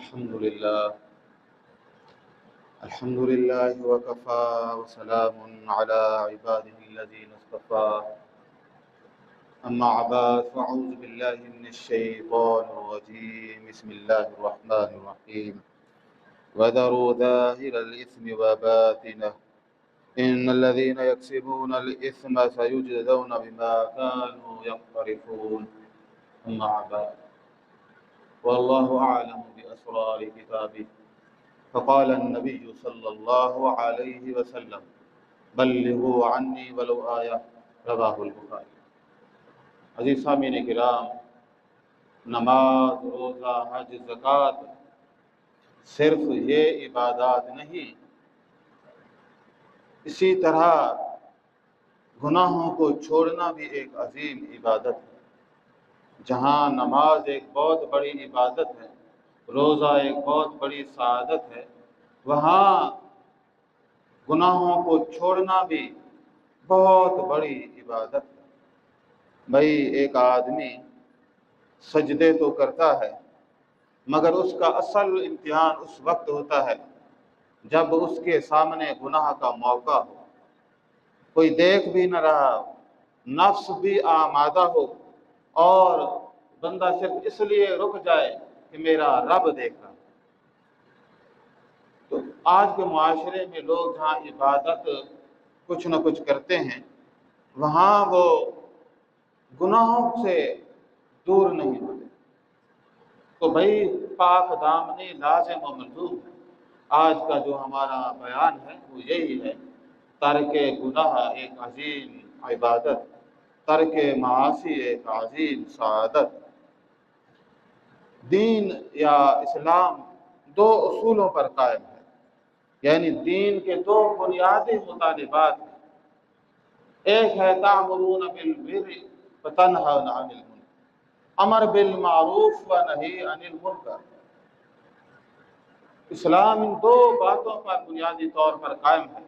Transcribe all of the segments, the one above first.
الحمد لله الحمد لله وكفى وسلام على عباده الذين اصطفى أما بعد فأعوذ بالله من الشيطان الرجيم بسم الله الرحمن الرحيم وذروا ظاهر الإثم وباطنه إن الذين يكسبون الإثم سيجزون بما كانوا يقترفون أما بعد والله أعلم بأسرار كتابه فقال النبي صلی اللہ علیہ وسلم بلغوا عنی ولو آیہ رواہ البخاری۔ عزیز سامعین کرام، نماز، روزہ، حج، زکوٰۃ صرف یہ عبادات نہیں، اسی طرح گناہوں کو چھوڑنا بھی ایک عظیم عبادت ہے۔ جہاں نماز ایک بہت بڑی عبادت ہے، روزہ ایک بہت بڑی سعادت ہے، وہاں گناہوں کو چھوڑنا بھی بہت بڑی عبادت ہے۔ بھائی، ایک آدمی سجدے تو کرتا ہے مگر اس کا اصل امتحان اس وقت ہوتا ہے جب اس کے سامنے گناہ کا موقع ہو، کوئی دیکھ بھی نہ رہا، نفس بھی آمادہ ہو اور بندہ صرف اس لیے رک جائے کہ میرا رب دیکھ رہا۔ تو آج کے معاشرے میں لوگ جہاں عبادت کچھ نہ کچھ کرتے ہیں، وہاں وہ گناہوں سے دور نہیں ہوتے۔ تو بھائی، پاک دامنی لازم و ملزوم ہے۔ آج کا جو ہمارا بیان ہے وہ یہی ہے، ترک گناہ ایک عظیم عبادت، ترک معاصی ایک عظیم سعادت۔ دین یا اسلام دو اصولوں پر قائم ہے، یعنی دین کے دو بنیادی مطالبات ہیں۔ ایک ہے تأمرون بالبر وتنہون عن المنکر، امر بالمعروف و نہی عن المنکر۔ اسلام ان دو باتوں پر بنیادی طور پر قائم ہے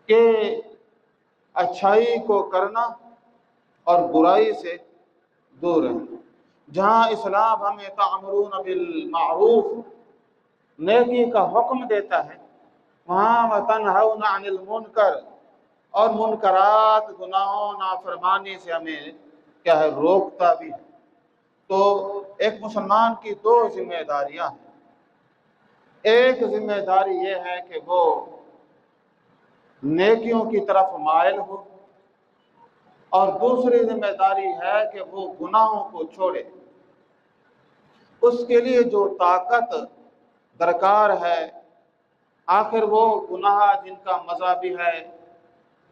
کہ اچھائی کو کرنا اور برائی سے دور رہنا۔ جہاں اسلام ہمیں تأمرون بالمعروف، نیکی کا حکم دیتا ہے، وہاں وتنہون عن المنکر، اور منکرات، گناہوں، نافرمانی سے ہمیں کیا ہے، روکتا بھی ہے۔ تو ایک مسلمان کی دو ذمہ داریاں ہیں۔ ایک ذمہ داری یہ ہے کہ وہ نیکیوں کی طرف مائل ہو، اور دوسری ذمہ داری ہے کہ وہ گناہوں کو چھوڑے۔ اس کے لیے جو طاقت درکار ہے، آخر وہ گناہ جن کا مزہ بھی ہے،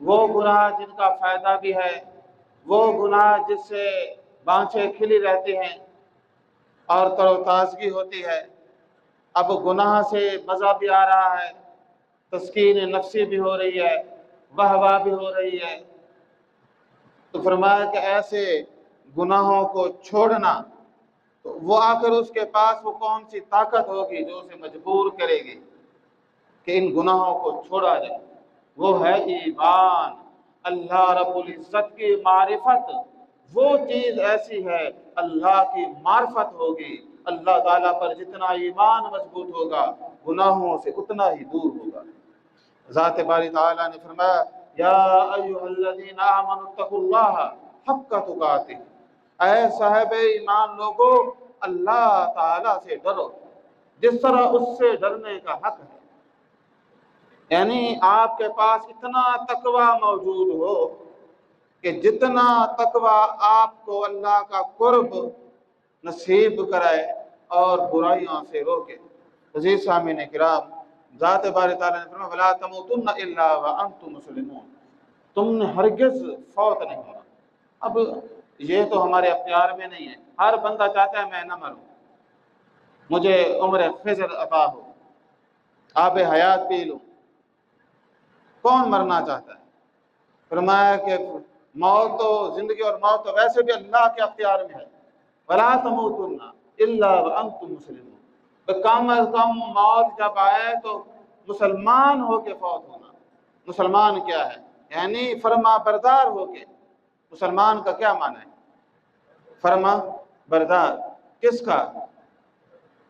وہ گناہ جن کا فائدہ بھی ہے، وہ گناہ جس سے بانچیں کھلی رہتی ہیں اور تر و تازگی ہوتی ہے۔ اب گناہ سے مزہ بھی آ رہا ہے، تسکین نفسی بھی ہو رہی ہے، واہ واہ بھی ہو رہی ہے۔ تو فرمایا کہ ایسے گناہوں کو چھوڑنا، تو وہ آخر اس کے پاس وہ کون سی طاقت ہوگی جو اسے مجبور کرے گی کہ ان گناہوں کو چھوڑا جائے؟ وہ ہے ایمان، اللہ رب العزت کی معرفت۔ وہ چیز ایسی ہے، اللہ کی معرفت ہوگی، اللہ تعالیٰ پر جتنا ایمان مضبوط ہوگا، گناہوں سے اتنا ہی دور ہوگا۔ ذات باری تعالیٰ نے فرمایا یا ایھا الذین آمنوا اتقوا اللہ حق تقاتہ، اے صاحب ایمان لوگو، اللہ تعالیٰ سے ڈرو جس طرح اس سے ڈرنے کا حق ہے۔ یعنی آپ کے پاس اتنا تقوی موجود ہو کہ جتنا تقوی آپ کو اللہ کا قرب نصیب کرائے اور برائیوں سے روکے۔ عزیز سامعین کرام، ذات باری تعالیٰ نے فرمایا وَلَا تَمُوتُنَّ إِلَّا وَأَنْتُمْ مُسْلِمُونَ، تم نے ہرگز فوت نہیں ہونا۔ اب یہ تو ہمارے اختیار میں نہیں ہے، ہر بندہ چاہتا ہے میں نہ مروں، مجھے عمر خضر عطا ہو، آب حیات پی لوں۔ کون مرنا چاہتا ہے؟ فرمایا کہ موت تو، زندگی اور موت تو ویسے بھی اللہ کے اختیار میں ہے۔ وَلَا تَمُوتُنَّ إِلَّا وَأَنْتُمْ مُسْلِمُونَ، تو کم از کم موت جب آئے تو مسلمان ہو کے فوت ہونا۔ مسلمان کیا ہے؟ یعنی فرما بردار ہو کے۔ مسلمان کا کیا معنی ہے؟ فرما بردار کس کا؟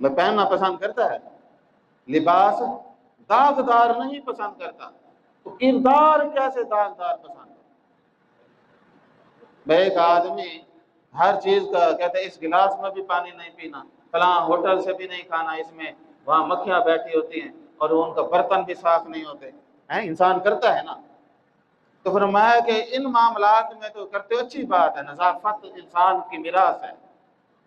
میں پہننا پسند کرتا ہے، لباس داغدار نہیں پسند کرتا، تو کردار کیسے داغدار پسند ہے؟ بھائی ایک آدمی ہر چیز کا کہتے ہیں اس گلاس میں بھی پانی نہیں پینا، فلاں ہوٹل سے بھی نہیں کھانا، اس میں وہاں مکھیاں بیٹھی ہوتی ہیں اور ان کا برتن بھی صاف نہیں ہوتے ہیں، انسان کرتا ہے نا۔ تو فرمایا کہ ان معاملات میں تو کرتے ہو اچھی بات ہے، نظافت انسان کی میراث ہے،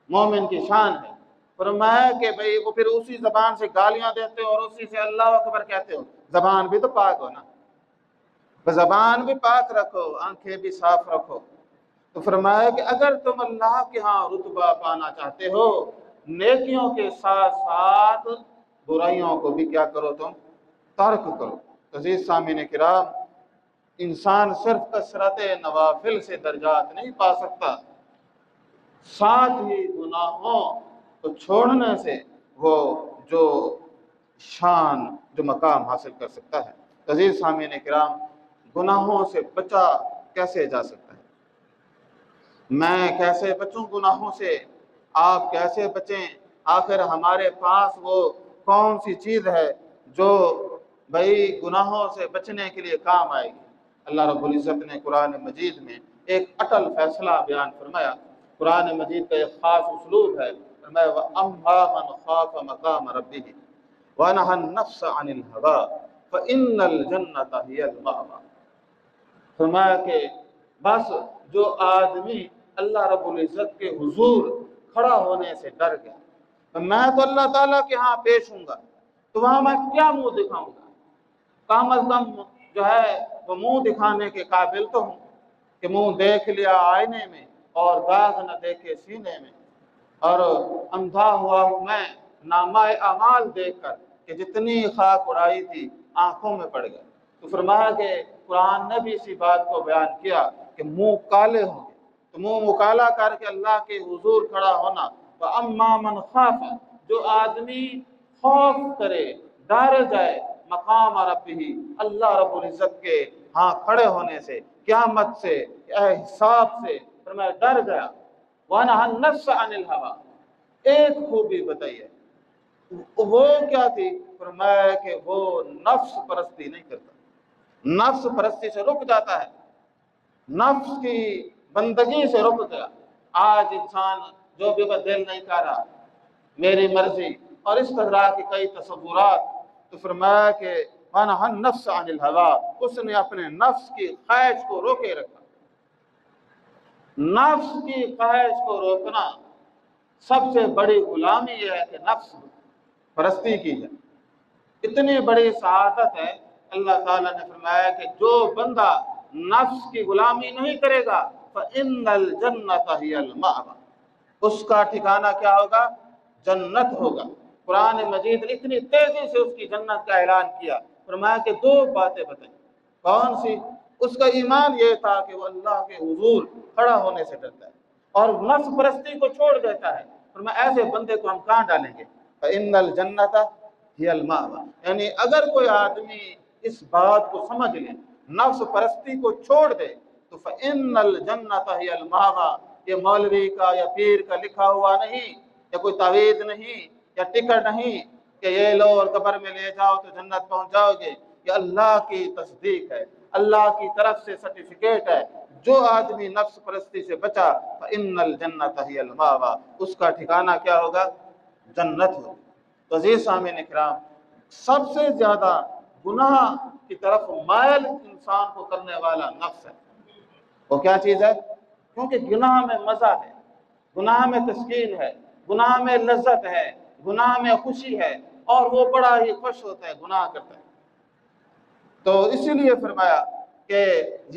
مومن کی شان ہے۔ فرمایا کہ بھئی وہ پھر اسی زبان سے گالیاں دیتے ہو اور اسی سے اللہ اکبر کہتے ہو، زبان بھی تو پاک ہو نا، زبان بھی پاک رکھو، آنکھیں بھی صاف رکھو۔ تو فرمایا کہ اگر تم اللہ کے ہاں رتبہ پانا چاہتے ہو، نیکیوں کے ساتھ ساتھ برائیوں کو بھی کیا کرو، تم ترک کرو۔ عزیز سامعین کرام، انسان صرف کثرت نوافل سے درجات نہیں پا سکتا، ساتھ ہی گناہوں کو چھوڑنے سے وہ جو شان، جو مقام حاصل کر سکتا ہے۔ عزیز سامعین کرام، گناہوں سے بچا کیسے جا سکتا ہے؟ میں کیسے بچوں گناہوں سے؟ آپ کیسے بچیں؟ آخر ہمارے پاس وہ کون سی چیز ہے جو بھئی گناہوں سے بچنے کے لیے کام آئے گی؟ اللہ رب العزت نے قرآن مجید میں ایک اٹل فیصلہ بیان فرمایا۔ قرآن مجید کا ایک خاص اسلوب ہے، فرمایا وَأَمَّا مَنْ خَافَ مَقَامَ رَبِّهِ وَنَهَى النَّفْسَ عَنِ الْهَوَىٰ فَإِنَّ الْجَنَّةَ هِيَ الْمَأْوَىٰ۔ فرمایا کہ بس جو آدمی اللہ رب العزت کے حضور کھڑا ہونے سے ڈر گیا، میں تو اللہ تعالیٰ کے ہاں پیش ہوں گا، تو وہاں میں کیا منہ دکھاؤں گا؟ کم از کم جو ہے وہ منہ دکھانے کے قابل تو ہوں کہ منہ دیکھ لیا آئینے میں اور داغ نہ دیکھے سینے میں، اور اندھا ہوا ہوں میں نامہ اعمال دیکھ کر کہ جتنی خاک اڑائی تھی آنکھوں میں پڑ گئے۔ تو فرمایا کہ قرآن نے بھی اسی بات کو بیان کیا کہ منہ کالے ہوں گے، تو منہ مکالا کر کے اللہ کے حضور کھڑا ہونا۔ وَأَمَّا مَنْ خَافَ، جو آدمی خوف کرے، ڈر جائے مقام ربہ، اللہ رب العزت کے ہاں کھڑے ہونے سے، قیامت سے، حساب سے، فرمایا ڈر گیا۔ وَنَهَى النَّفْسَ عَنِ الْهَوَىٰ، ایک خوبی بتائیے وہ کیا تھی؟ فرمایا کہ وہ نفس پرستی نہیں کرتا، نفس پرستی سے رک جاتا ہے، نفس کی بندگی سے رک گیا۔ آج انسان جو بھی دل نہیں کر رہا، میری مرضی اور اس طرح کی کئی تصورات، تو فرمایا کہ وَنَهَى النَّفْسَ عَنِ الْهَوَىٰ، اس نے اپنے نفس کی خواہش کو روکے رکھا۔ نفس کی خواہش کو روکنا سب سے بڑی غلامی یہ ہے کہ نفس پرستی کی ہے۔ اتنی بڑی سعادت ہے، اللہ تعالیٰ نے فرمایا کہ جو بندہ نفس کی غلامی نہیں کرے گا فَإِنَّ الْجَنَّةَ هِيَ الْمَأْوَىٰ، اس کا ٹھکانہ کیا ہوگا؟ جنت ہوگا۔ قرآن مجید نے اتنی تیزی سے اس کی جنت کا اعلان کیا، فرمایا کہ دو باتیں بتائیں۔ کون سی؟ اس کا ایمان یہ تھا کہ وہ اللہ کے حضور کھڑا ہونے سے ڈرتا ہے اور نفس پرستی کو چھوڑ دیتا ہے۔ فرمایا ایسے بندے کو ہم کہاں ڈالیں گے؟ فَإِنَّ الْجَنَّةَ هِيَ الْمَأْوَىٰ، یعنی اگر کوئی آدمی اس بات کو سمجھ لے، نفس پرستی کو چھوڑ دے، تو فَإِنَّ الْجَنَّةَ هِيَ الْمَأْوَىٰ، یہ مولوی کا یا پیر کا لکھا ہوا نہیں، یا کوئی تعویذ نہیں، یا ٹکٹ نہیں کہ یہ لو اور قبر میں لے جاؤ تو جنت پہنچ جاؤ گے۔ یہ اللہ کی تصدیق ہے، اللہ کی طرف سے سرٹیفکیٹ ہے۔ جو آدمی نفس پرستی سے بچا فَإِنَّ الْجَنَّةَ هِيَ الْمَأْوَىٰ، اس کا ٹھکانہ کیا ہوگا؟ جنت ہوگا۔ تو عزیز سامعین کرام، سب سے زیادہ گناہ کی طرف مائل انسان کو کرنے والا نفس ہے۔ وہ کیا چیز ہے؟ کیونکہ گناہ میں مزہ ہے، گناہ میں تسکین ہے، گناہ میں لذت ہے، گناہ میں خوشی ہے، اور وہ بڑا ہی خوش ہوتا ہے گناہ کرتا ہے۔ تو اسی لیے فرمایا کہ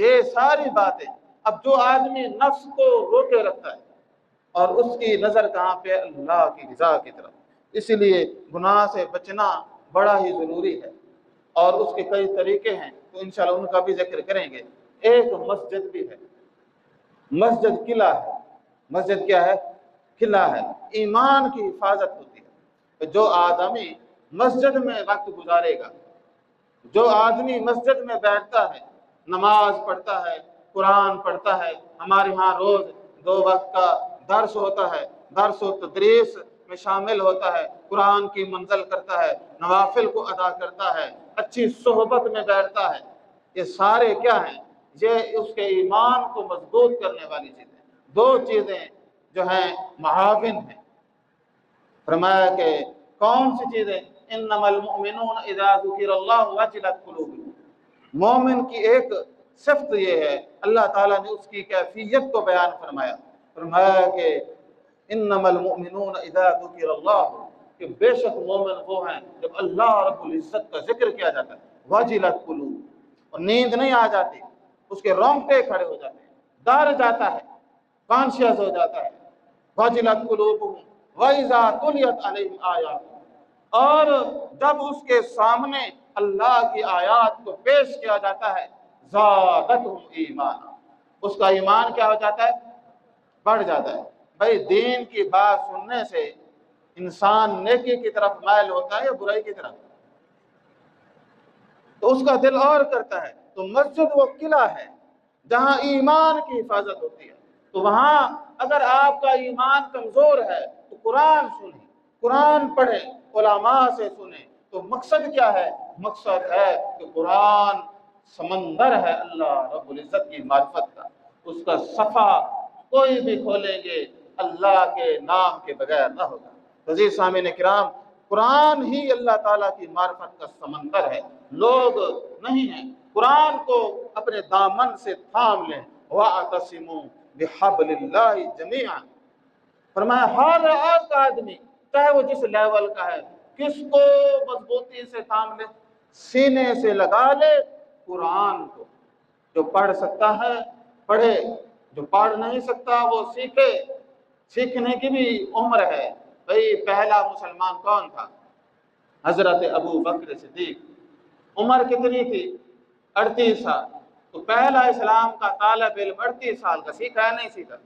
یہ ساری باتیں، اب جو آدمی نفس کو روکے رکھتا ہے اور اس کی نظر کہاں پہ؟ اللہ کی رضا کی طرف، اسی لیے گناہ سے بچنا بڑا ہی ضروری ہے، اور اس کے کئی طریقے ہیں، تو انشاءاللہ ان کا بھی ذکر کریں گے۔ ایک مسجد بھی ہے، مسجد قلعہ ہے۔ مسجد کیا ہے؟ قلعہ ہے، ایمان کی حفاظت ہوتی ہے۔ جو آدمی مسجد میں وقت گزارے گا، جو آدمی مسجد میں بیٹھتا ہے، نماز پڑھتا ہے، قرآن پڑھتا ہے، ہمارے ہاں روز 2 وقت کا درس ہوتا ہے، درس و تدریس میں شامل ہوتا ہے، قرآن کی منزل کرتا ہے، نوافل کو ادا کرتا ہے، اچھی صحبت میں بیٹھتا ہے، یہ سارے کیا ہیں؟ یہ اس کے ایمان کو مضبوط کرنے والی چیزیں، دو چیزیں جو ہیں معاون ہیں۔ فرمایا کہ کون سی چیزیں؟ انما المؤمنون اذا ذکر اللہ وجلت قلوبهم، مومن کی ایک صفت یہ ہے، اللہ تعالیٰ نے اس کی کیفیت کو بیان فرمایا، فرمایا کہ انما المؤمنون اذا ذکر اللہ، کہ بے شک مومن وہ ہیں جب اللہ رب العزت کا ذکر کیا جاتا ہے، وجلت قلوب، اور نیند نہیں آ جاتی، اس کے رونگٹے کھڑے ہو جاتے ہیں، ڈر جاتا ہے، کانشیس ہو جاتا ہے، وجلت قلوبهم وَإِذَا تُلِيَتْ عَلَيْهِمْ آیَاتُ، اور جب اس کے سامنے اللہ کی آیات کو پیش کیا جاتا ہے، زَادَتْهُمْ ایمانا، اس کا ایمان کیا ہو جاتا ہے؟ بڑھ جاتا ہے۔ بھائی دین کی بات سننے سے انسان نیکی کی طرف مائل ہوتا ہے یا برائی کی طرف؟ تو اس کا دل اور کرتا ہے۔ تو مسجد وہ قلعہ ہے جہاں ایمان کی حفاظت ہوتی ہے، تو وہاں اگر آپ کا ایمان کمزور ہے تو قرآن سنیں، قرآن پڑھیں، علماء سے سنیں۔ تو مقصد کیا ہے؟ مقصد ہے کہ قرآن سمندر ہے اللہ رب العزت کی معرفت کا، اس کا صفحہ کوئی بھی کھولیں گے اللہ کے نام کے بغیر نہ ہوگا۔ عزیز سامعین کرام، قرآن ہی اللہ تعالیٰ کی معرفت کا سمندر ہے، لوگ نہیں ہیں۔ قرآن کو اپنے دامن سے تھام لیں، وَاعْتَصِمُوا بِحَبْلِ اللَّهِ جَمِيعًا، فرمایا ہر ایک آدمی چاہے وہ جس لیول کا ہے، کس کو مضبوطی سے تھام لے، سینے سے لگا لے قرآن کو۔ جو پڑھ سکتا ہے پڑھے، جو پڑھ نہیں سکتا وہ سیکھے، سیکھنے کی بھی عمر ہے۔ بھئی پہلا مسلمان کون تھا؟ حضرت ابو بکر صدیق۔ عمر کتنی تھی؟ 38 سال۔ تو پہلا اسلام کا طالب علم 38 سال کا، سیکھا ہے نہیں سیکھا؟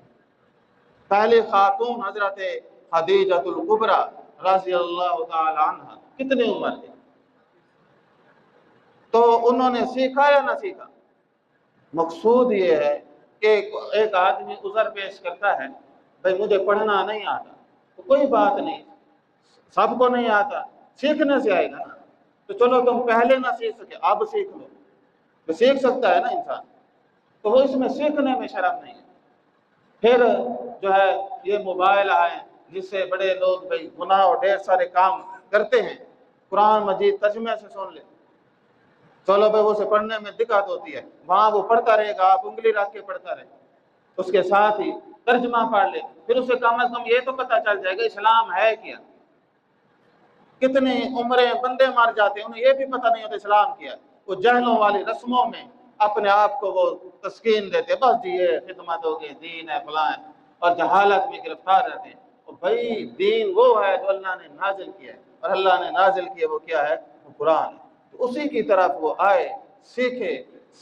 پہلی خاتون حضرت خدیجہ الکبریٰ رضی اللہ تعالی عنہ، کتنی عمر تھی؟ تو انہوں نے سیکھا یا نہ سیکھا؟ مقصود یہ ہے کہ ایک آدمی عذر پیش کرتا ہے، بھئی مجھے پڑھنا نہیں آتا، تو کوئی بات نہیں، سب کو نہیں آتا، سیکھنے سے آئے گا نا۔ تو چلو تم پہلے نہ سیکھ سکے، اب سیکھ لو، تو سیکھ سکتا ہے نا انسان، تو وہ اس میں سیکھنے میں شرم نہیں ہے۔ پھر جو ہے یہ موبائل آئے جس سے بڑے لوگ بھئی گناہ اور ڈھیر سارے کام کرتے ہیں، قرآن مجید ترجمے سے سن لے، چلو بھائی وہ اسے پڑھنے میں دقت ہوتی ہے، وہاں وہ پڑھتا رہے گا، آپ انگلی رکھ کے پڑھتا رہے، اس کے ساتھ ہی ترجمہ پڑھ لے، پھر اسے کم از کم یہ تو پتہ چل جائے گا اسلام ہے کیا۔ کتنی عمریں بندے مار جاتے ہیں، انہیں یہ بھی پتہ نہیں ہوتا اسلام کیا ہے، وہ جہلوں والی رسموں میں اپنے آپ کو وہ تسکین دیتے، بس جی یہ خدمت ہوگی، دین ہے، فلاں ہے، اور جہالت میں گرفتار رہتے ہیں۔ اور بھائی دین وہ ہے جو اللہ نے نازل کیا ہے، اور اللہ نے نازل کیا وہ کیا ہے؟ وہ قرآن ہے۔ تو اسی کی طرف وہ آئے، سیکھے،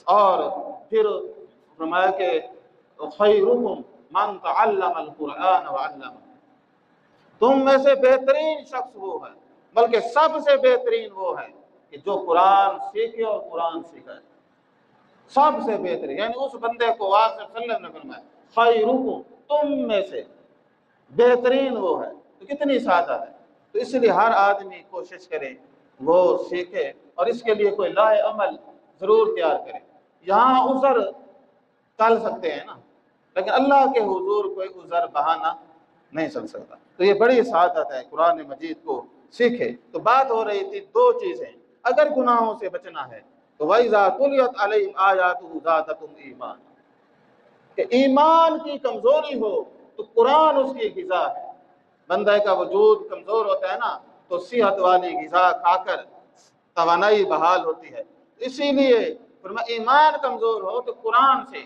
اور پھر فرمایا کہ خیرکم من تعلم القرآن وعلمہ، تم میں سے بہترین شخص وہ ہے، بلکہ سب سے بہترین وہ ہے کہ جو قرآن سیکھے اور قرآن سکھائے، سب سے بہترین، یعنی اس بندے کو آپ صلی اللہ علیہ وسلم نے فرمایا خیرکم، تم میں سے بہترین وہ ہے، تو کتنی سعادت ہے۔ تو اس لیے ہر آدمی کوشش کرے وہ سیکھے، اور اس کے لیے کوئی لاہ عمل ضرور تیار کرے۔ یہاں عذر ٹال سکتے ہیں نا، لیکن اللہ کے حضور کوئی عذر بہانہ نہیں چل سکتا۔ تو یہ بڑی سعادت ہے قرآن مجید کو سیکھے۔ تو بات ہو رہی تھی دو چیزیں، اگر گناہوں سے بچنا ہے تو وَإِذَا تُلِيَتْ عَلَيْهِمْ آيَاتُهُ زَادَتْهُمْ ایمانا، کہ ایمان کی کمزوری ہو تو قرآن اس کی غذا ہے۔ بندہ کا وجود کمزور ہوتا ہے نا، تو صحت والی غذا کھا کر توانائی بحال ہوتی ہے۔ اسی لیے فرمایا ایمان کمزور ہو تو قرآن سے،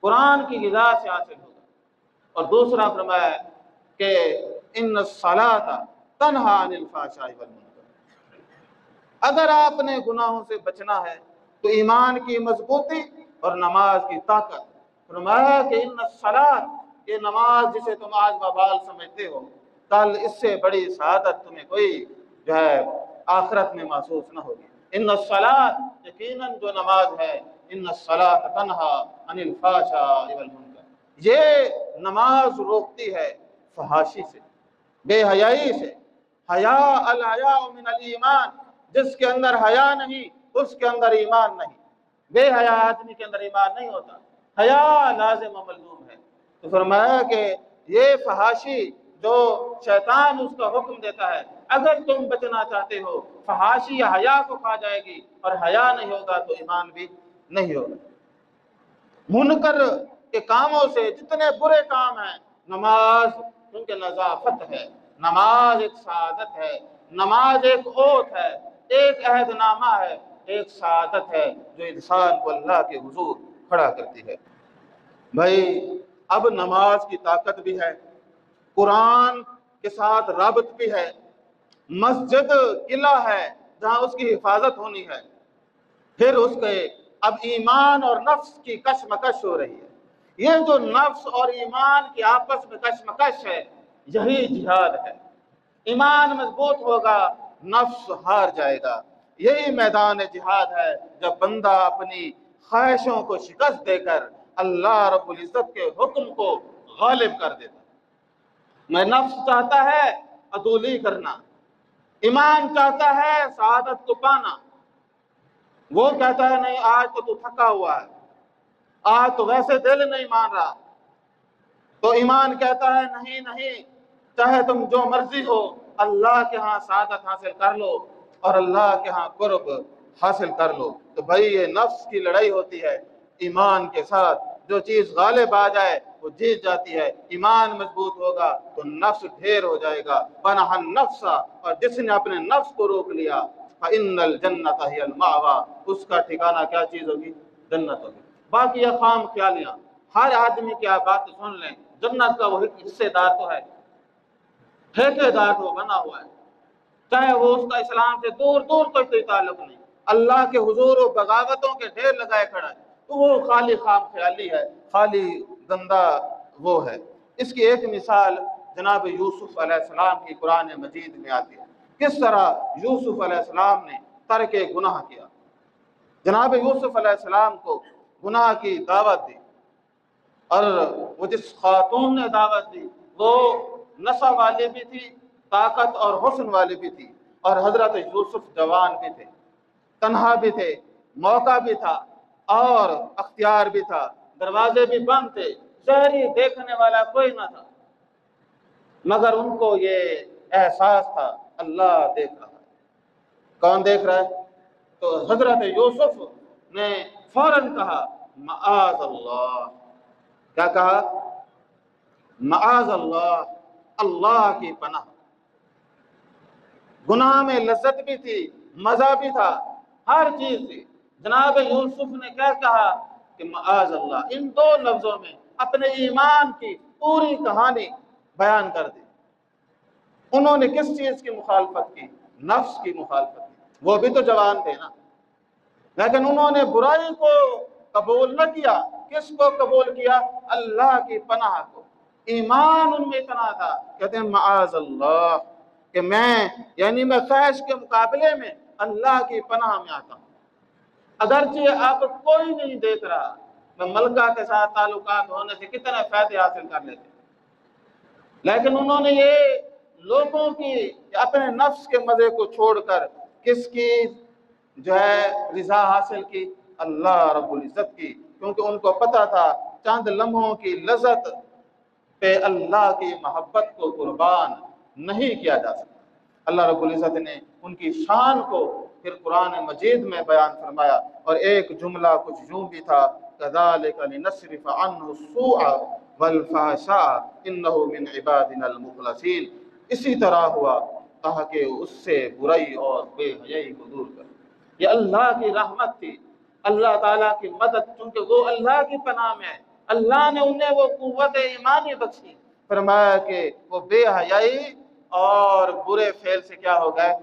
قرآن کی غذا سے حاصل ہوگا۔ اور دوسرا فرمایا کہ ان الصلاۃ تنہا عن الفحشاء والمنکر، اگر آپ نے گناہوں سے بچنا ہے تو ایمان کی مضبوطی اور نماز کی طاقت، فرمایا کہ ان الصلاۃ، یہ نماز جسے تم آج ببال سمجھتے ہو، کل اس سے بڑی سعادت تمہیں کوئی جو ہے آخرت میں محسوس نہ ہوگی۔ ان الصلاۃ، یقیناً جو نماز ہے، ان الصلاۃ تنہا عن الفحشاء والمنکر، یہ نماز روکتی ہے فحاشی سے، بے حیائی سے۔ حیا الحیاء من الایمان، جس کے اندر حیا نہیں اس کے اندر ایمان نہیں، بے حیا آدمی کے اندر ایمان نہیں ہوتا، حیا لازم و ملزوم ہے۔ تو فرمایا کہ یہ فحاشی جو شیطان اس کا حکم دیتا ہے، اگر تم بچنا چاہتے ہو فحاشی یا حیا کو کھا جائے گی، اور حیا نہیں ہوگا تو ایمان بھی نہیں ہوگا۔ منکر کے کاموں سے جتنے برے کام ہیں، نماز ان کے نظافت ہے، نماز ایک سعادت ہے، نماز ایک اوت ہے، ایک عہد نامہ ہے، ایک سعادت ہے جو انسان کو اللہ کے حضور کھڑا کرتی ہے۔ بھائی اب نماز کی طاقت بھی ہے، قرآن کے ساتھ رابط بھی ہے، مسجد قلعہ ہے جہاں اس کی حفاظت ہونی ہے، پھر اس کے اب ایمان اور نفس کی کشمکش ہو رہی ہے۔ یہ جو نفس اور ایمان کی آپس میں کشمکش ہے، یہی جہاد ہے۔ ایمان مضبوط ہوگا، نفس ہار جائے گا۔ یہی میدان جہاد ہے جب بندہ اپنی خواہشوں کو شکست دے کر اللہ رب العزت کے حکم کو غالب کر دیتا۔ میں نفس چاہتا ہے عدولی کرنا، ایمان چاہتا ہے سعادت کو پانا۔ وہ کہتا ہے نہیں آج تو تھکا ہوا ہے، آج تو ویسے دل نہیں مان رہا، تو ایمان کہتا ہے نہیں نہیں، چاہے تم جو مرضی ہو، اللہ کے ہاں سعادت حاصل کر لو اور اللہ کے ہاں قرب حاصل کر لو۔ تو بھائی یہ نفس کی لڑائی ہوتی ہے، ایمان کے ساتھ جو چیز غالب آ جائے وہ جیت جاتی ہے۔ ایمان مضبوط ہوگا تو نفس ڈھیر ہو جائے گا، بنہ النفس، اور جس نے اپنے نفس کو روک لیا فإن الجنۃ ہی المأویٰ، اس کا ٹھکانہ کیا چیز ہوگی؟ جنت ہوگی۔ باقی یہ خام خیالیاں، ہر آدمی کی آپ بات سن لیں، جنت کا وہ حصے دار تو ہے، ٹھیکے دار وہ بنا ہوا ہے، چاہے وہ اس کا اسلام سے دور دور تک کوئی تعلق نہیں، اللہ کے حضور و بغاوتوں کے ڈھیر لگائے کھڑا ہے، تو وہ خالی خام خیالی ہے، خالی گندہ وہ ہے۔ اس کی ایک مثال جناب یوسف علیہ السلام کی قرآن مجید میں آتی ہے، کس طرح یوسف علیہ السلام نے ترک گناہ کیا۔ جناب یوسف علیہ السلام کو گناہ کی دعوت دی، اور وہ جس خاتون نے دعوت دی وہ نسب والی بھی تھی، طاقت اور حسن والی بھی تھی، اور حضرت یوسف جوان بھی تھے، تنہا بھی تھے، موقع بھی تھا اور اختیار بھی تھا، دروازے بھی بند تھے، شہری دیکھنے والا کوئی نہ تھا، مگر ان کو یہ احساس تھا اللہ دیکھ رہا ہے۔ کون دیکھ رہا ہے؟ تو حضرت یوسف نے فوراً کہا معاذ اللہ۔ کیا کہا؟ معاذ اللہ، اللہ کی پناہ۔ گناہ میں لذت بھی تھی، مزہ بھی تھا، ہر چیز تھی۔ جناب یوسف نے کیا کہا کہ معاذ اللہ، ان دو لفظوں میں اپنے ایمان کی پوری کہانی بیان کر دی۔ انہوں نے کس چیز کی مخالفت کی؟ نفس کی مخالفت کی۔ وہ بھی تو جوان تھے نا، لیکن انہوں نے برائی کو قبول نہ کیا۔ کس کو قبول کیا؟ اللہ کی پناہ کو۔ ایمان ان میں اتنا تھا، کہتے ہیں معاذ اللہ، کہ میں خواہش کے مقابلے میں اللہ کی پناہ میں آتا ہوں۔ اگرچہ اب کوئی نہیں دیکھ رہا، میں ملکہ کے ساتھ تعلقات ہونے سے کتنے فائدے حاصل کر لیتے، لیکن انہوں نے یہ لوگوں کی اپنے نفس کے مزے کو چھوڑ کر کس کی جو ہے رضا حاصل کی؟ اللہ رب العزت کی، کیونکہ ان کو پتہ تھا چند لمحوں کی لذت پہ اللہ کی محبت کو قربان نہیں کیا جا سکتا۔ اللہ رب العزت نے ان کی شان کو پھر قرآن مجید میں بیان فرمایا، اور ایک جملہ کچھ یوں بھی تھا كَذَلِكَ لِنَصْرِفَ عَنْهُ السُّوءَ وَالْفَحْشَاءَ إِنَّهُ مِنْ عِبَادِنَا الْمُخْلَصِينَ، اسی طرح ہوا تاکہ اس سے برائی اور بے حیائی کو دور کر۔ یہ اللہ کی رحمت تھی، اللہ تعالیٰ کی مدد، چونکہ وہ اللہ کی پناہ میں ہے، اللہ نے انہیں وہ قوت ایمانی بخشی، فرمایا کہ وہ بے حیائی اور برے فعل سے کیا ہو گئے؟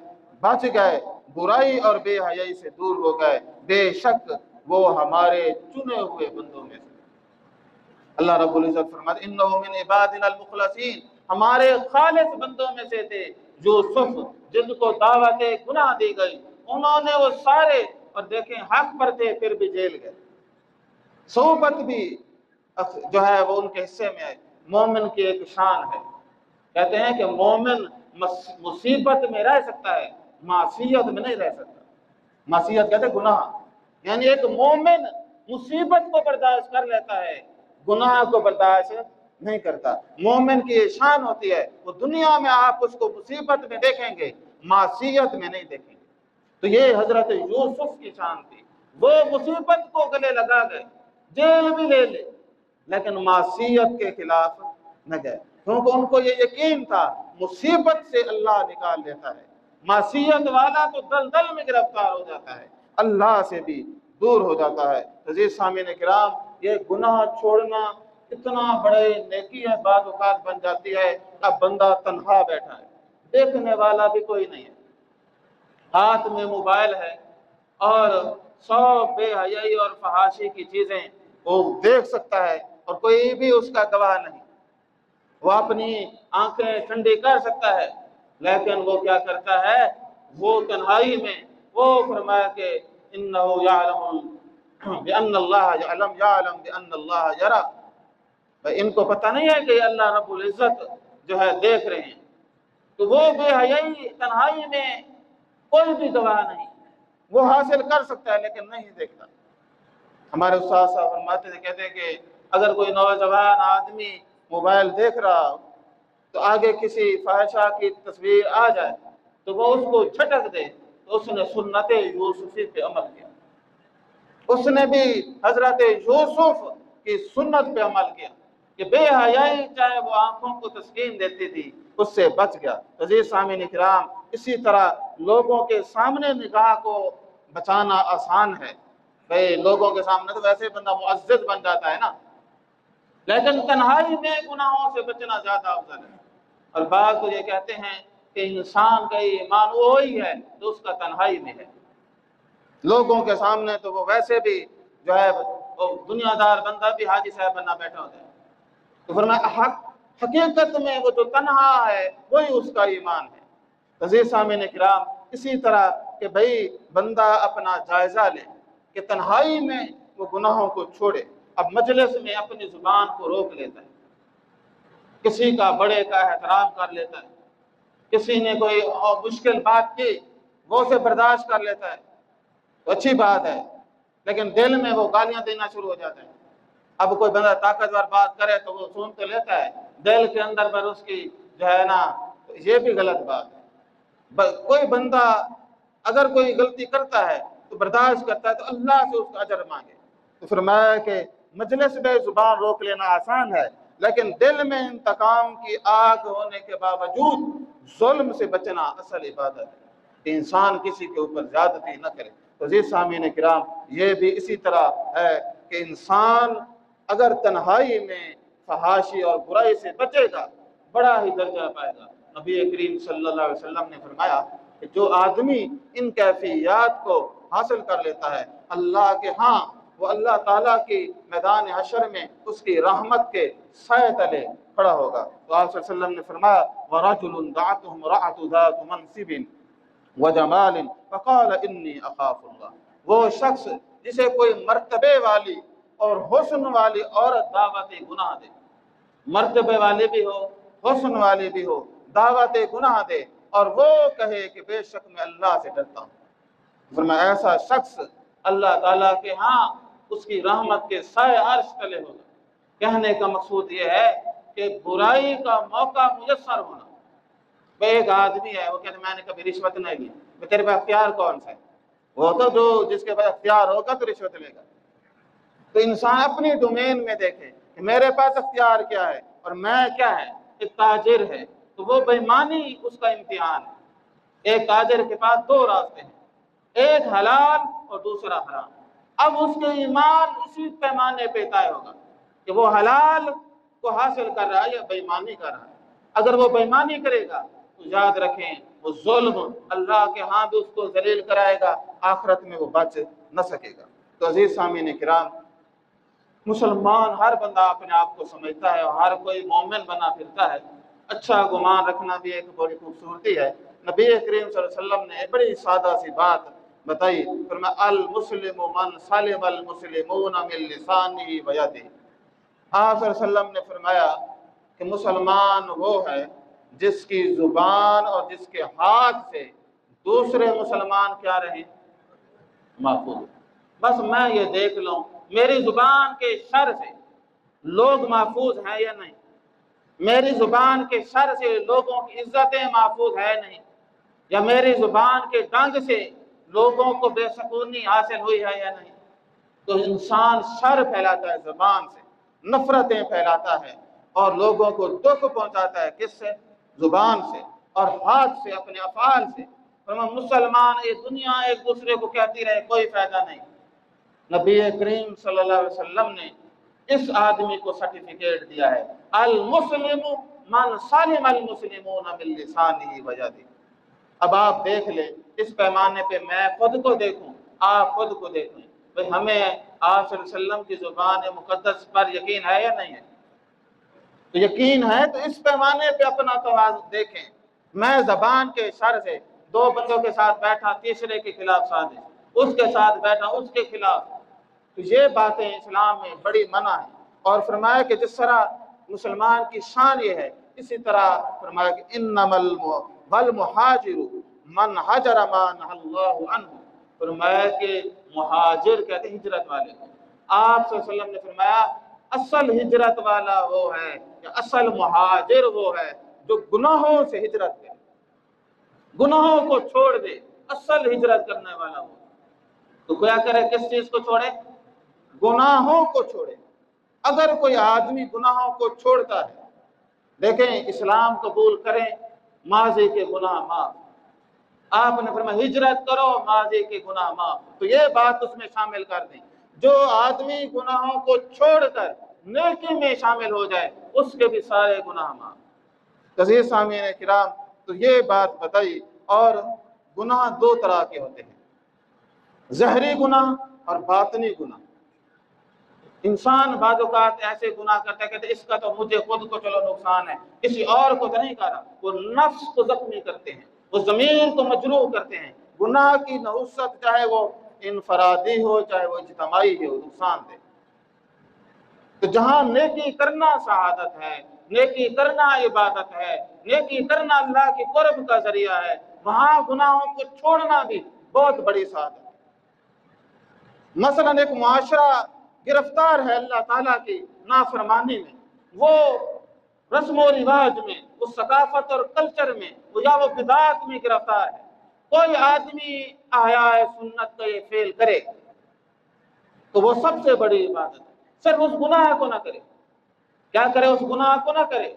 بچ گئے، برائی اور بے حیائی سے دور ہو گئے، بے شک وہ ہمارے چنے ہوئے بندوں میں سے۔ اللہ رب العزت فرماتے انہو من عبادنا المخلصین، ہمارے خالص بندوں میں سے تھے یوسف، جن کو دعوت گناہ دی گئی، انہوں نے وہ سارے، اور دیکھیں حق پر تھے پھر بھی جیل گئے، صحبت بھی جو ہے وہ ان کے حصے میں ہے۔ مومن کی ایک شان ہے، کہتے ہیں کہ مومن مصیبت میں رہ سکتا ہے، معصیت میں نہیں رہ سکتا۔ معصیت کہتے ہیں گناہ، یعنی ایک مومن مصیبت کو برداشت کر لیتا ہے، گناہ کو برداشت نہیں کرتا۔ مومن کی یہ شان ہوتی ہے، وہ دنیا میں آپ اس کو مصیبت میں دیکھیں گے، معصیت میں نہیں دیکھیں گے۔ تو یہ حضرت یوسف کی شان تھی، وہ مصیبت کو گلے لگا گئے، جیل بھی لے لے، لیکن معصیت کے خلاف نہ گئے، کیونکہ ان کو یہ یقین تھا مصیبت سے اللہ نکال لیتا ہے، معصیت والا تو دلدل میں گرفتار ہو جاتا ہے، اللہ سے بھی دور ہو جاتا ہے۔ عزیز سامعین کرام، یہ گناہ چھوڑنا اتنا بڑے نیکی ہے، بعض اوقات بن جاتی ہے اب بندہ تنہا بیٹھا ہے، دیکھنے والا بھی کوئی نہیں ہے، ہاتھ میں موبائل ہے اور 100 بے حیائی اور فحاشی کی چیزیں وہ دیکھ سکتا ہے اور کوئی بھی اس کا گواہ نہیں، وہ اپنی آنکھیں ٹھنڈی کر سکتا ہے، لیکن وہ کیا کرتا ہے، وہ تنہائی میں وہ فرمایا کہ انہ یعلم بان اللہ یعلم بان اللہ یرا، ان کو پتہ نہیں ہے کہ اللہ رب العزت جو ہے دیکھ رہے ہیں، تو وہ بے حیائی تنہائی میں کوئی بھی گواہ نہیں، وہ حاصل کر سکتا ہے لیکن نہیں دیکھتا۔ ہمارے استاد صاحب فرماتے تھے، کہتے ہیں کہ اگر کوئی نوجوان آدمی موبائل دیکھ رہا ہو تو آگے کسی فاحشہ کی تصویر آ جائے تو وہ اس کو جھٹک دے، تو اس نے سنت یوسفی پہ عمل کیا، اس نے بھی حضرت یوسف کی سنت پہ عمل کیا کہ بے حیائی چاہے وہ آنکھوں کو تسکین دیتی تھی، اس سے بچ گیا۔ عزیز سامعین کرام، اسی طرح لوگوں کے سامنے نگاہ کو بچانا آسان ہے، بھئی لوگوں کے سامنے تو ویسے بندہ معزز بن جاتا ہے نا، لیکن تنہائی میں گناہوں سے بچنا زیادہ افضل ہے۔ اور بعض تو یہ کہتے ہیں کہ انسان کا ایمان وہی ہے جو اس کا تنہائی میں ہے، لوگوں کے سامنے تو وہ ویسے بھی جو ہے وہ دنیا دار بندہ بھی حاجی صاحب بننا بیٹھا ہوتا ہے، تو فرمایا حقیقت میں وہ جو تنہا ہے وہی اس کا ایمان ہے۔ عزیز سامعین کرام، اسی طرح کہ بھئی بندہ اپنا جائزہ لے کہ تنہائی میں وہ گناہوں کو چھوڑے، اب مجلس میں اپنی زبان کو روک لیتا ہے، کسی کا بڑے کا احترام کر لیتا ہے، کسی نے کوئی مشکل بات کی وہ اسے برداشت کر لیتا ہے تو اچھی بات ہے، لیکن دل میں وہ گالیاں دینا شروع ہو جاتا ہے۔ اب کوئی بندہ طاقتور بات کرے تو وہ سن تو لیتا ہے، دل کے اندر پر اس کی جو ہے نا یہ بھی غلط بات ہے۔ کوئی بندہ اگر کوئی غلطی کرتا ہے تو برداشت کرتا ہے تو اللہ سے اس کا اجر مانگے۔ تو فرمایا کہ مجلس میں زبان روک لینا آسان ہے، لیکن دل میں انتقام کی آگ ہونے کے باوجود ظلم سے بچنا اصل عبادت ہے، کہ انسان کسی کے اوپر زیادتی نہ کرے۔ تو عزیز سامعین کرام، یہ بھی اسی طرح ہے کہ انسان اگر تنہائی میں فحاشی اور برائی سے بچے گا بڑا ہی درجہ پائے گا۔ نبی کریم صلی اللہ علیہ وسلم نے فرمایا کہ جو آدمی ان کیفیات کو حاصل کر لیتا ہے اللہ کے ہاں وہ اللہ تعالیٰ کی میدان حشر میں اس کی رحمت کے سائے تلے کھڑا ہوگا۔ تو آپ صلی اللہ علیہ وسلم نے فرمایا وَرَجُلٌ دَعَتْهُ امْرَأَةٌ ذَاتُ مَنْصِبٍ وَجَمَالٍ فَقَالَ إِنِّي أَخَافُ اللَّهَ، وہ شخص جسے کوئی مرتبے والی اور حسن والی عورت دعوت گناہ دے، مرتبے والی بھی ہو حسن والی بھی ہو، دعوت گناہ دے اور وہ کہے کہ بے شک میں اللہ سے ڈرتا ہوں، فرمایا ایسا شخص اللہ تعالیٰ کے ہاں اس کی رحمت کے سائے عرش تلے ہوگا۔ کہنے کا مقصود یہ ہے کہ برائی کا موقع میسر ہونا۔ ایک آدمی ہے وہ کہتے میں نے کبھی رشوت نہیں لی، تیرے پاس اختیار کون سا ہے؟ وہ تو جو جس کے پاس اختیار ہوگا تو رشوت لے گا۔ تو انسان اپنی ڈومین میں دیکھے کہ میرے پاس اختیار کیا ہے اور میں کیا ہے، ایک تاجر ہے تو وہ بےایمانی اس کا امتحان ہے۔ ایک تاجر کے پاس دو راستے ہیں، ایک حلال اور دوسرا حرام، اب اس کے ایمان اسی پیمانے پہ طے ہوگا کہ وہ حلال کو حاصل کر رہا ہے یا بےایمانی کر رہا ہے۔ اگر وہ بےایمانی کرے گا تو یاد رکھیں وہ ظلم اللہ کے ہاں بھی اس کو ذلیل کرائے گا، آخرت میں وہ بچ نہ سکے گا۔ تو عزیز سامعین کرام، مسلمان ہر بندہ اپنے آپ کو سمجھتا ہے اور ہر کوئی مومن بنا پھرتا ہے، اچھا گمان رکھنا بھی ایک بڑی خوبصورتی ہے۔ نبی کریم صلی اللہ علیہ وسلم نے ایک بڑی سادہ سی بات بتائی، فرمایا المسلم من سلم المسلمون من لسانہ ویدہ۔ آپ صلی اللہ علیہ وسلم نے فرمایا کہ مسلمان وہ ہے جس کی زبان اور جس کے ہاتھ سے دوسرے مسلمان کیا رہیں؟ محفوظ۔ بس میں یہ دیکھ لوں میری زبان کے شر سے لوگ محفوظ ہیں یا نہیں، میری زبان کے شر سے لوگوں کی عزتیں محفوظ ہے نہیں، یا میری زبان کے ڈنگ سے لوگوں کو بے سکونی حاصل ہوئی ہے یا نہیں۔ تو انسان شر پھیلاتا ہے زبان سے، نفرتیں پھیلاتا ہے اور لوگوں کو دکھ پہنچاتا ہے، کس سے؟ زبان سے اور ہاتھ سے، اپنے افعال سے۔ مسلمان یہ دنیا ایک دوسرے کو کہتی رہے کوئی فائدہ نہیں۔ نبی کریم صلی اللہ علیہ وسلم نے اس آدمی کو سرٹیفکیٹ دیا ہے، المسلم من سلم المسلمون من لسانہ و یدہ۔ اب آپ دیکھ لیں اس پیمانے پہ، میں خود کو دیکھوں، آپ خود کو دیکھیں، بھئی ہمیں آپ صلی اللہ علیہ وسلم کی زبان مقدس پر یقین ہے یا نہیں ہے؟ تو یقین ہے تو اس پیمانے پہ اپنا توازن دیکھیں۔ میں زبان کے شر سے دو بندوں کے ساتھ بیٹھا، تیسرے کے خلاف سازش، اس کے ساتھ بیٹھا، اس کے خلاف، تو یہ باتیں اسلام میں بڑی منع ہیں۔ اور فرمایا کہ جس طرح مسلمان کی شان یہ ہے، اسی طرح فرمایا کہ انما والمہاجر من حجر ما نہى اللہ عنہ۔ فرمایا کہ مہاجر کہتے ہیں ہجرت والے کو۔ آپ صلی اللہ علیہ وسلم نے فرمایا اصل ہجرت والا وہ ہے، یا اصل مہاجر وہ ہے جو گناہوں سے ہجرت کرے، گناہوں کو چھوڑ دے، اصل ہجرت کرنے والا وہ۔ تو کیا کرے؟ کس چیز کو چھوڑے؟ گناہوں کو چھوڑے۔ اگر کوئی آدمی گناہوں کو چھوڑتا ہے، دیکھیں اسلام قبول کریں، ماضی کے گناہ معاف۔ آپ نے فرمایا ہجرت کرو، ماضی کے گناہ معاف، تو یہ بات اس میں شامل کر دیں۔ جو آدمی گناہوں کو چھوڑ کر نیکی میں شامل ہو جائے، اس کے بھی سارے گناہ معاف۔ عزیز سامعین کرام، تو یہ بات بتائی۔ اور گناہ دو طرح کے ہوتے ہیں، ظاہری گناہ اور باطنی گناہ۔ انسان بعض اوقات ایسے گناہ کرتا ہے کہتے اس کا تو مجھے خود کو چلو نقصان ہے، کسی اور کو تو نہیں کر رہا، وہ نفس کو زخمی کرتے ہیں، وہ ضمیر کو مجروح کرتے ہیں۔ گناہ کی نحوست چاہے وہ انفرادی ہو چاہے وہ اجتماعی ہو، نقصان دے۔ تو جہاں نیکی کرنا سعادت ہے، نیکی کرنا عبادت ہے، نیکی کرنا اللہ کی قرب کا ذریعہ ہے، وہاں گناہوں کو چھوڑنا بھی بہت بڑی سعادت ہے۔ مثلا ایک معاشرہ گرفتار ہے اللہ تعالیٰ کی نافرمانی میں، وہ رسم و رواج میں، اس ثقافت اور کلچر میں، یا وہ بدعات میں گرفتار ہے۔ کوئی آدمی احیاء سنت کا یہ فعل کرے تو وہ سب سے بڑی عبادت ہے، صرف اس گناہ کو نہ کرے۔ کیا کرے؟ اس گناہ کو نہ کرے،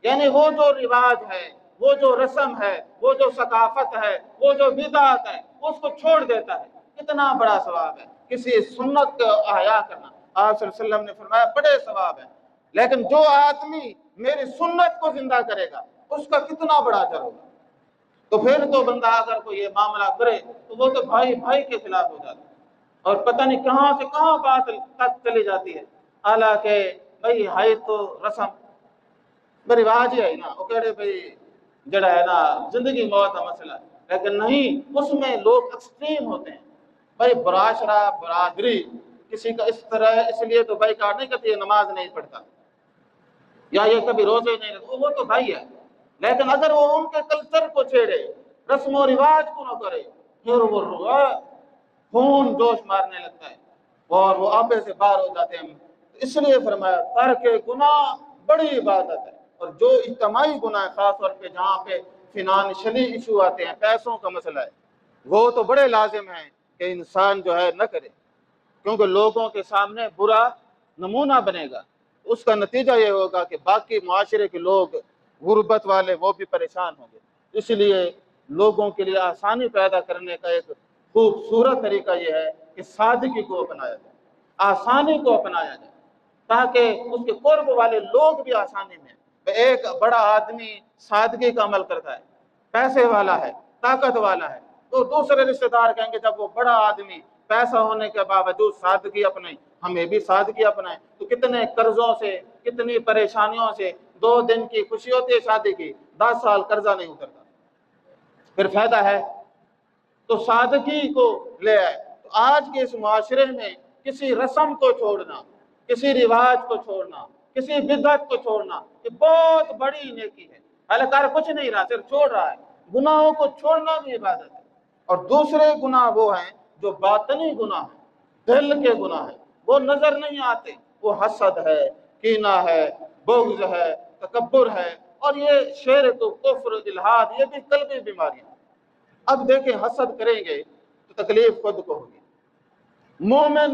یعنی وہ جو رواج ہے، وہ جو رسم ہے، وہ جو ثقافت ہے، وہ جو بدعت ہے، اس کو چھوڑ دیتا ہے، کتنا بڑا ثواب ہے۔ کسی سنت کو احیا کرنا، آپ صلی اللہ علیہ وسلم نے فرمایا بڑے ثواب ہے۔ لیکن جو آدمی میری سنت کو زندہ کرے گا، اس کا کتنا بڑا اجر ہوگا۔ تو پھر تو بندہ اگر کوئی یہ معاملہ کرے تو وہ تو بھائی بھائی کے خلاف ہو جاتا ہے، اور پتہ نہیں کہاں سے کہاں بات تک چلی جاتی ہے۔ حالانکہ بھائی ہے تو رسم رواج ہی ہے نا، وہ کہڑے بھائی جڑا ہے نا زندگی موت کا مسئلہ ہے، لیکن نہیں، اس میں لوگ ایکسٹریم ہوتے ہیں۔ بھائی براشرہ برادری کسی کا اس طرح، اس لیے تو بھائی کار نہیں کرتی، نماز نہیں پڑھتا یا یہ کبھی روزے نہیں رکھتا، وہ تو بھائی ہے۔ لیکن اگر وہ ان کے کلچر کو چھیڑے، رسم و رواج کو نہ کرے، پھر وہ خون جوش مارنے لگتا ہے اور وہ آپے سے باہر ہو جاتے ہیں۔ اس لیے فرمایا ترک گناہ بڑی عبادت ہے۔ اور جو اجتماعی گناہ ہے، خاص طور پہ جہاں پہ فنانشلی ایشو آتے ہیں، پیسوں کا مسئلہ ہے، وہ تو بڑے لازم ہیں کہ انسان جو ہے نہ کرے، کیونکہ لوگوں کے سامنے برا نمونہ بنے گا۔ اس کا نتیجہ یہ ہوگا کہ باقی معاشرے کے لوگ غربت والے وہ بھی پریشان ہوں گے۔ اس لیے لوگوں کے لیے آسانی پیدا کرنے کا ایک خوبصورت طریقہ یہ ہے کہ سادگی کو اپنایا جائے، آسانی کو اپنایا جائے، تاکہ اس کے قرب والے لوگ بھی آسانی میں۔ ایک بڑا آدمی سادگی کا عمل کرتا ہے، پیسے والا ہے، طاقت والا ہے، تو دوسرے رشتہ دار کہیں گے جب وہ بڑا آدمی پیسہ ہونے کے باوجود سادگی اپنائیں، ہمیں بھی سادگی اپنائیں۔ تو کتنے قرضوں سے، کتنی پریشانیوں سے، 2 دن کی خوشی ہوتی ہے شادی کی، 10 سال قرضہ نہیں اترتا، پھر فائدہ ہے؟ تو سادگی کو لے آئے۔ تو آج کے اس معاشرے میں کسی رسم کو چھوڑنا، کسی رواج کو چھوڑنا، کسی بدعت کو چھوڑنا، یہ بہت بڑی نیکی ہے۔ حالانکہ کر کچھ نہیں رہا، صرف چھوڑ رہا ہے۔ گناہوں کو چھوڑنا بھی عبادت ہے۔ اور دوسرے گناہ وہ ہیں جو باطنی گناہ ہیں، دل کے گناہ ہیں، وہ نظر نہیں آتے، وہ حسد ہے، کینہ ہے، بغض ہے، تکبر ہے، اور یہ شرک و کفر الحاد، یہ بھی قلبی بیماریاں۔ اب دیکھیں حسد کریں گے تو تکلیف خود کو ہوگی۔ مومن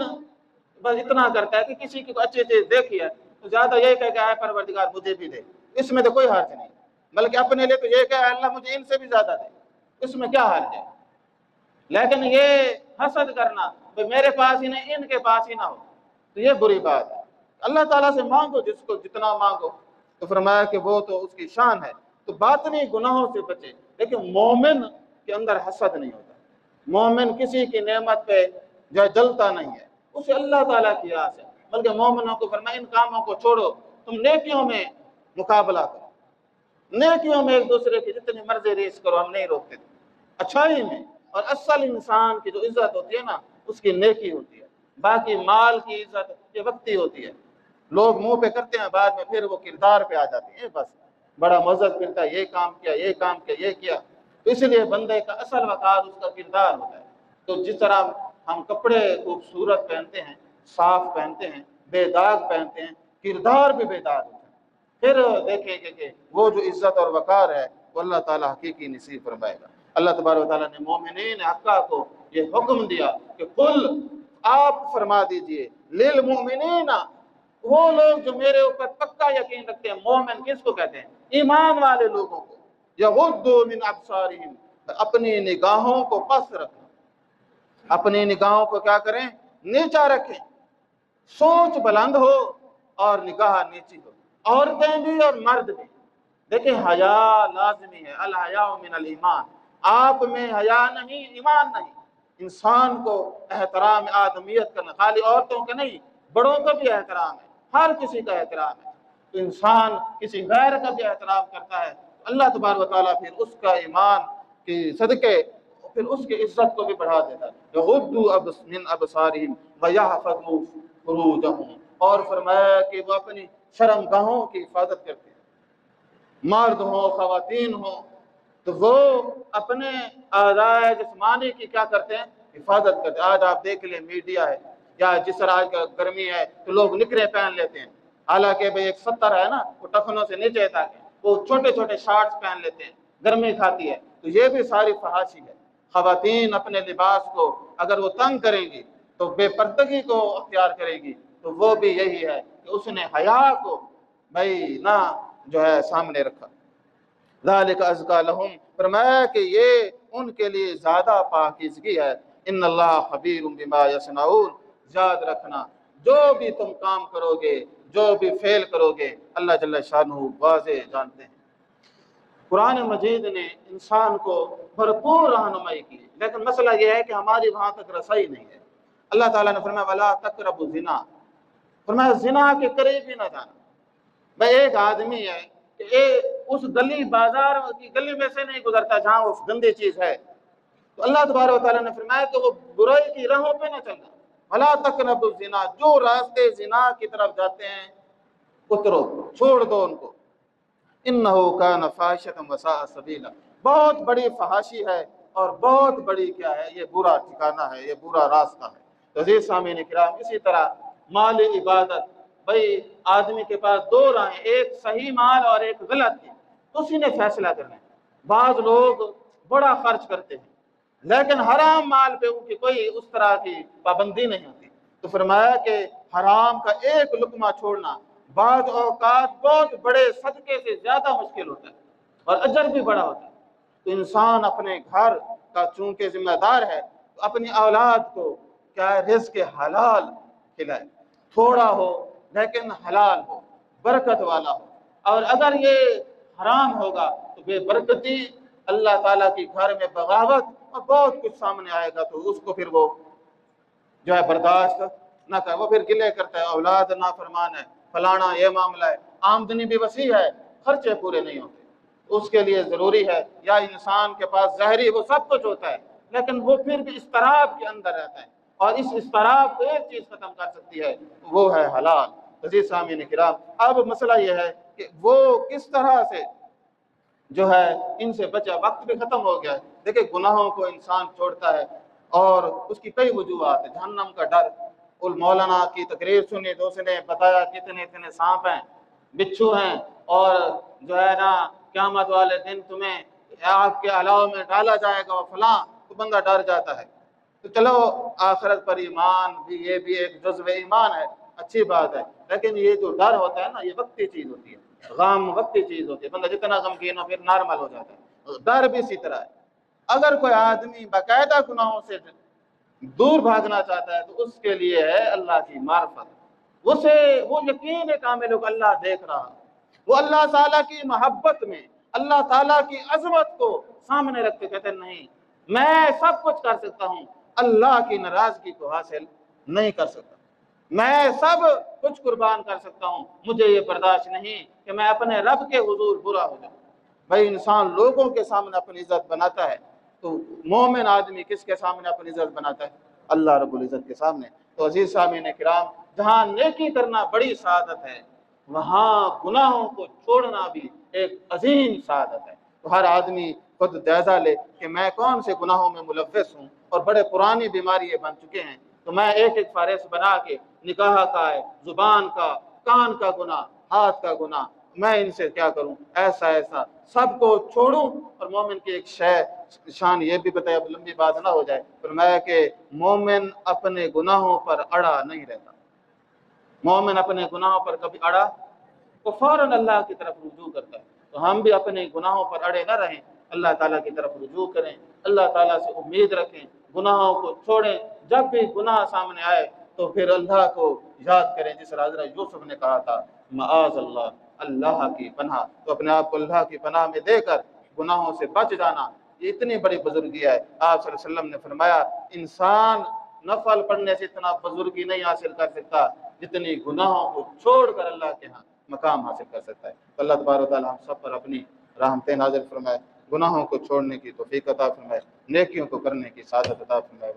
بس اتنا کرتا ہے کہ کسی کی کوئی اچھی چیز دیکھی ہے تو زیادہ یہ کہہ کہ اے پروردگار مجھے بھی دے، اس میں تو کوئی حرج نہیں، بلکہ اپنے لیے تو یہ کہ اللہ مجھے ان سے بھی زیادہ دے، اس میں کیا حرج ہے۔ لیکن یہ حسد کرنا میرے پاس ہی نہیں ان کے پاس ہی نہ ہو، تو یہ بری بات ہے۔ اللہ تعالیٰ سے مانگو جس کو جتنا مانگو، تو فرمایا کہ وہ تو اس کی شان ہے۔ تو باطنی گناہوں سے بچے، لیکن مومن کے اندر حسد نہیں ہوتا، مومن کسی کی نعمت پہ جو جلتا نہیں ہے، اسے اللہ تعالیٰ کی آس ہے، بلکہ مومنوں کو فرمایا ان کاموں کو چھوڑو، تم نیکیوں میں مقابلہ کرو، نیکیوں میں ایک دوسرے کی جتنی مرضی ریس کرو، ہم نہیں روکتے تھے، اچھائی میں۔ اور اصل انسان کی جو عزت ہوتی ہے نا، اس کی نیکی ہوتی ہے، باقی مال کی عزت یہ وقتی ہوتی ہے، لوگ منہ پہ کرتے ہیں، بعد میں پھر وہ کردار پہ آ جاتے ہیں، بس بڑا مذہب کرتا ہے، یہ کام کیا، یہ کام کیا، یہ کیا۔ تو اس لیے بندے کا اصل وقار اس کا کردار ہوتا ہے۔ تو جس طرح ہم کپڑے خوبصورت پہنتے ہیں، صاف پہنتے ہیں، بے داغ پہنتے ہیں، کردار بھی بے داغ ہوتا ہے، پھر دیکھیں گے کہ وہ جو عزت اور وقار ہے وہ اللہ تعالیٰ حقیقی نصیب فرمائے گا۔ اللہ تبارک و تعالیٰ نے مومنین حقہ کو یہ حکم دیا کہ قل، آپ فرما دیجئے، للمؤمنین، وہ لوگ جو میرے اوپر پکا یقین رکھتے ہیں۔ مومن کس کو کہتے ہیں؟ ایمان والے لوگوں کو۔ یغضوا من ابصارہم، اپنی نگاہوں کو پس رکھیں، اپنی نگاہوں کو کیا کریں؟ نیچا رکھیں، سوچ بلند ہو اور نگاہ نیچی ہو، عورتیں بھی اور مرد بھی۔ دیکھیں حیا لازمی ہے، الحیاء من الایمان، آپ میں حیا نہیں، ایمان نہیں۔ انسان کو احترام آدمیت کرنا، خالی عورتوں کا نہیں، بڑوں کا بھی احترام ہے، ہر کسی کا احترام ہے۔ تو انسان کسی غیر کا بھی احترام کرتا ہے، اللہ تبارک و تعالیٰ پھر اس کا ایمان کے صدقے پھر اس کی عزت کو بھی بڑھا دیتا ہے۔ یغضوا من ابصارہم ویحفظوا فروجہم، اور فرمایا کہ وہ اپنی شرم گاہوں کی حفاظت کرتے ہیں، مرد ہوں خواتین ہوں، تو وہ اپنے اعضائے جسمانی کی کیا کرتے ہیں؟ حفاظت کرتے ہیں۔ آج آپ دیکھ لیں میڈیا ہے، یا جس طرح آج کا گرمی ہے تو لوگ نکرے پہن لیتے ہیں، حالانکہ بھئی ایک ستر ہے نا، وہ ٹخنوں سے نیچے تک وہ چھوٹے چھوٹے شارٹس پہن لیتے ہیں، گرمی کھاتی ہے، تو یہ بھی ساری فحاشی ہے۔ خواتین اپنے لباس کو اگر وہ تنگ کریں گی تو بے پردگی کو اختیار کرے گی، تو وہ بھی یہی ہے کہ اس نے حیا کو بھائی نہ جو ہے سامنے رکھا۔ ذالک ازکا لہم، فرمایا کہ یہ ان کے لیے زیادہ پاکیزگی ہے۔ ان اللہ خبیر بما یصنعون، یاد رکھنا جو بھی تم کام کرو گے، جو بھی فعل کرو گے، اللہ جل شانہ واضح جانتے ہیں۔ قرآن مجید نے انسان کو بھرپور رہنمائی کی، لیکن مسئلہ یہ ہے کہ ہماری وہاں تک رسائی نہیں ہے۔ اللہ تعالیٰ نے فرمایا ولا تقربوا الزنا، فرمایا زنا کے قریب ہی نہ جانا۔ بھائی ایک آدمی ہے کہ اس گلی بازار کی گلی میں سے نہیں گزرتا جہاں وہ گندی چیز ہے، تو اللہ تبارک و تعالیٰ نے فرمایا کہ وہ برائی کی راہوں پہ نہ چلنا۔ ولا تقربوا الزنا، جو راستے زنا کی طرف جاتے ہیں اترو، چھوڑ دو ان کو۔ انہ کان فاحشۃ وساء سبیلا، بہت بڑی فحاشی ہے اور بہت بڑی کیا ہے؟ یہ برا ٹھکانہ ہے، یہ برا راستہ ہے۔ عزیز سامعین کرام، اسی طرح مال عبادت، بھائی آدمی کے پاس دو راہیں، ایک صحیح مال اور ایک غلط کی، تو اسی نے فیصلہ کرنا ہے۔ بعض لوگ بڑا خرچ کرتے ہیں لیکن حرام مال پہ ان کی کوئی اس طرح کی پابندی نہیں ہوتی، تو فرمایا کہ حرام کا ایک لقمہ چھوڑنا بعض اوقات بہت بڑے صدقے سے زیادہ مشکل ہوتا ہے اور اجر بھی بڑا ہوتا ہے۔ تو انسان اپنے گھر کا چونکہ ذمہ دار ہے، تو اپنی اولاد کو کیا ہے؟ رزق حلال کھلائے، تھوڑا ہو لیکن حلال ہو، برکت والا ہو۔ اور اگر یہ حرام ہوگا تو بے برکتی، اللہ تعالیٰ کی گھر میں بغاوت اور بہت کچھ سامنے آئے گا، تو اس کو پھر وہ جو ہے برداشت نہ کر، وہ پھر گلے کرتا ہے اولاد نافرمان ہے، فلانا یہ معاملہ ہے، آمدنی بھی وسیع ہے، خرچے پورے نہیں ہوتے۔ اس کے لیے ضروری ہے، یا انسان کے پاس ظاہری وہ سب کچھ ہوتا ہے لیکن وہ پھر بھی اضطراب کے اندر رہتا ہے، اور اس اضطراب کو ایک چیز ختم کر سکتی ہے، وہ ہے حلال۔ عزیز سامعین کرام، اب مسئلہ یہ ہے کہ وہ کس طرح سے جو ہے ان سے بچا۔ وقت بھی ختم ہو گیا ہے۔ دیکھیں گناہوں کو انسان چھوڑتا ہے اور اس کی کئی وجوہات ہیں۔ جہنم کا ڈر، مولانا کی تقریر سنی تو اس نے بتایا کتنے اتنے سانپ ہیں، بچھو ہیں، اور جو ہے نا قیامت والے دن تمہیں آگ کے الاؤ میں ڈالا جائے گا اور فلاں، تو بندہ ڈر جاتا ہے۔ تو چلو آخرت پر ایمان بھی، یہ بھی ایک جزو ایمان ہے، اچھی بات ہے، لیکن یہ جو ڈر ہوتا ہے نا، یہ وقتی چیز ہوتی ہے، غم وقتی چیز ہوتی ہے، بندہ جتنا غمگین ہو پھر نارمل ہو جاتا ہے۔ ڈر بھی اسی طرح ہے۔ اگر کوئی آدمی باقاعدہ گناہوں سے دور بھاگنا چاہتا ہے تو اس کے لیے ہے اللہ کی معرفت، اسے وہ یقین کامل ہو کہ اللہ دیکھ رہا، وہ اللہ تعالیٰ کی محبت میں اللہ تعالیٰ کی عظمت کو سامنے رکھ کے کہتے ہیں نہیں، میں سب کچھ کر سکتا ہوں، اللہ کی ناراضگی کو حاصل نہیں کر سکتا، میں سب کچھ قربان کر سکتا ہوں، مجھے یہ برداشت نہیں کہ میں اپنے رب کے حضور برا ہو جاؤں۔ بھائی انسان لوگوں کے سامنے اپنی عزت بناتا ہے، تو مومن آدمی کس کے سامنے اپنی عزت بناتا ہے؟ اللہ رب العزت کے سامنے۔ تو عزیز سامعین کرام، جہاں نیکی کرنا بڑی سعادت ہے، وہاں گناہوں کو چھوڑنا بھی ایک عظیم سعادت ہے۔ تو ہر آدمی خود جائزہ لے کہ میں کون سے گناہوں میں ملوث ہوں، اور بڑے پرانی بیماری یہ بن چکے ہیں، تو میں ایک ایک فہرست بنا کے نکاح کا ہے، زبان کا، کان کا گناہ، ہاتھ کا گناہ، میں ان سے کیا کروں، ایسا ایسا سب کو چھوڑوں۔ اور مومن کی ایک شان یہ بھی بتایا، اب لمبی بات نہ ہو جائے، فرمایا کہ مومن اپنے گناہوں پر اڑا نہیں رہتا۔ مومن اپنے گناہوں پر کبھی اڑا تو فوراً اللہ کی طرف رجوع کرتا ہے۔ تو ہم بھی اپنے گناہوں پر اڑے نہ رہیں، اللہ تعالیٰ کی طرف رجوع کریں، اللہ تعالیٰ سے امید رکھیں، گناہوں کو چھوڑیں۔ جب بھی گناہ سامنے آئے تو پھر اللہ کو یاد کریں، جس طرح حضرت یوسف نے کہا تھا معاذ اللہ، اللہ کی پناہ۔ تو اپنے آپ کو اللہ کی پناہ میں دے کر گناہوں سے بچ جانا، یہ اتنی بڑی بزرگی ہے۔ آپ صلی اللہ علیہ وسلم نے فرمایا انسان نفل پڑھنے سے اتنا بزرگی نہیں حاصل کر سکتا جتنی گناہوں کو چھوڑ کر اللہ کے ہاں مقام حاصل کر سکتا ہے۔ تو اللہ تبارک و تعالی ہم سب پر اپنی رحمتیں نازل فرمائے، گناہوں کو چھوڑنے کی توفیق عطا فرمائے، نیکیوں کو کرنے کی سعادت عطا فرمائے۔